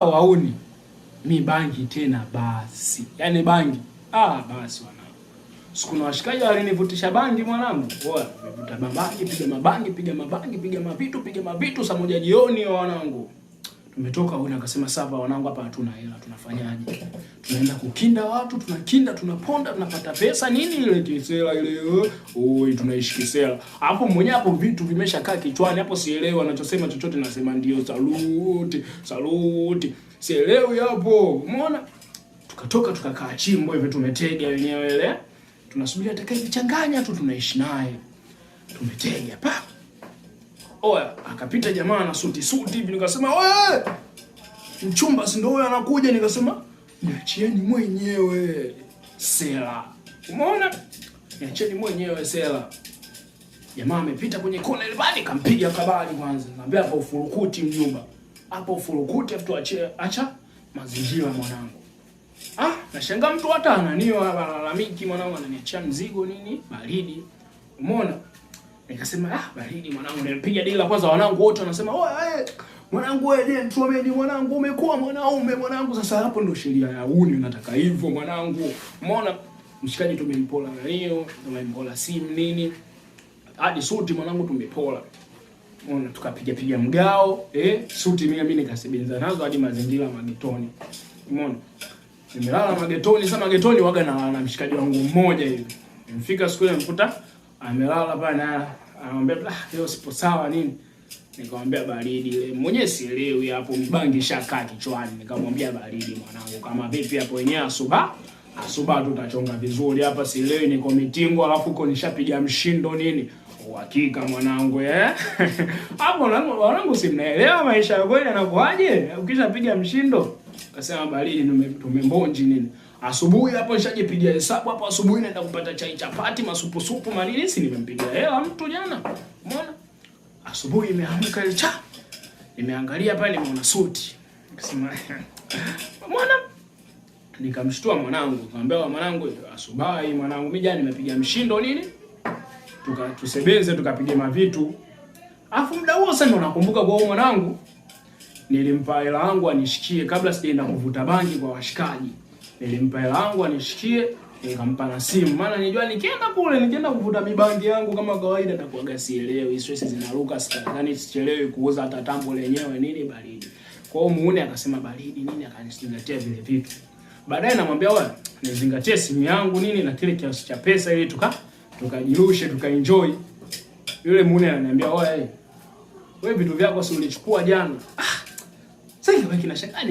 Wauni mi bangi tena basi, yaani bangi basi wanangu. Sikuna washikaji walinivutisha bangi mwanangu. Oya, nimevuta mabangi, piga mavitu saa 1 jioni wanangu. Tumetoka huko akasema sasa wanangu, hapa hatuna hela, tunafanyaje? Tunaenda kukinda watu, tunakinda, tunaponda, tunapata pesa nini ile kisela ile. Tunaishi kisela. Hapo mwenye hapo vitu vimeshakaa kichwani, hapo sielewi anachosema chochote, nasema ndio saluti. Sielewi hapo. Umeona? Tukatoka tukakaa chimbo hivi, tumetega wenyewe ile. Tunasubiri atakayevichanganya tu tunaishi naye. Tumetega pa. Oya, akapita jamaa na suti hivi, nikasema oye, mchumba si ndio huyo anakuja? Nikasema niachieni mwenyewe sela. Umeona? Niachieni mwenyewe sela. Jamaa amepita kwenye kona ile bali, kampiga kabali kwanza. Naambia hapa ufurukuti mjumba. Hapa ufurukuti afu acha mazingira mwanangu. Nashangaa mtu hata ananiwa lalamiki mwanangu, ananiachia mzigo nini? Baridi. Umeona? Nikasema baridi mwanangu, nilipiga dili la kwanza, wanangu wote wanasema oye mwanangu, wewe mtuameni mwanangu, umekuwa mwanaume mwanangu. Sasa hapo ndo sheria ya uni, nataka hivyo mwanangu. Umeona? Mshikaji tumempola na hiyo, tumempola simu nini, hadi suti mwanangu tumepola. Umeona? Tukapiga mgao suti mimi nikasebenza nazo hadi mazingira magetoni. Umeona? Nimelala magetoni. Sasa magetoni waga na mshikaji wangu mmoja hivi. Nimefika siku ile nimkuta amelala pale, na anamwambia leo sipo sawa nini. Nikamwambia baridi ile. Mwenyewe sielewi hapo, mbangi shakaa kichwani. Nikamwambia baridi mwanangu, kama vipi hapo wenyewe asuba tutachonga vizuri hapa, sielewi niko mitingo alafu uko nishapiga mshindo nini. Uhakika mwanangu hapo wanangu, si mnaelewa maisha yako yanakuaje ukishapiga mshindo. Akasema baridi tumembonji nini. Asubuhi hapo nishajipigia hesabu hapo, asubuhi naenda kupata chai chapati masupu manini, si nimempigia hela mtu jana. Umeona? Asubuhi imeamka ile nimeangalia pale nimeona suti. Nikasema umeona? Nikamshtua mwanangu, nikamwambia mwanangu, asubuhi mwanangu mimi jana nimepiga mshindo nini. Tusebenze tukapiga mavitu. Alafu muda huo sasa ndo nakumbuka kwa mwanangu nilimpa hela yangu anishikie kabla sijaenda kuvuta bangi kwa washikaji. Nilimpa hela yangu anishikie, nikampa na simu. Maana nijua nikienda kuvuta mibangi yangu kama kawaida nitakuwa sielewi, stress zinaruka sikani, sichelewi kuuza hata tambo lenyewe nini baridi. Kwa hiyo muone akasema baridi nini, akanizingatia vile vitu. Baadaye namwambia wewe nizingatie simu yangu nini na kile kiasi cha pesa ili tukajirushe tukaenjoy. Yule muone ananiambia wewe vitu vyako si ulichukua jana. Sasa hivi kinashakani